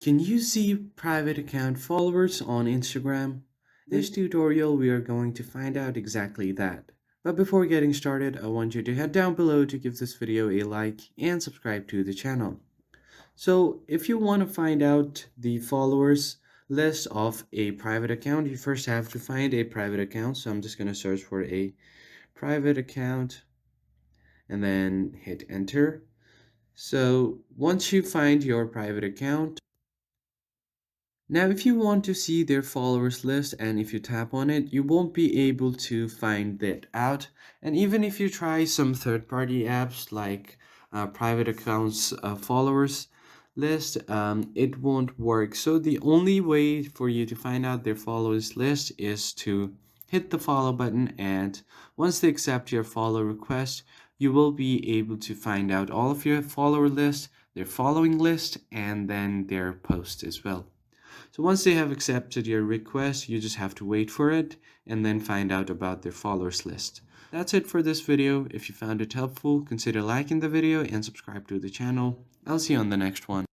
Can you see private account followers on Instagram? In this tutorial, we are going to find out exactly that. But before getting started, I want you to head down below to give this video a like and subscribe to the channel. So if you want to find out the followers list of a private account, you first have to find a private account. So I'm just going to search for a private account and then hit enter. So once you find your private account, now, if you want to see their followers list and if you tap on it, you won't be able to find that out. And even if you try some third-party apps like private accounts followers list, it won't work. So the only way for you to find out their followers list is to hit the follow button, and once they accept your follow request, you will be able to find out all of your follower list, their following list, and then their post as well. So once they have accepted your request, you just have to wait for it and then find out about their followers list. That's it for this video. If you found it helpful, consider liking the video and subscribe to the channel. I'll see you on the next one.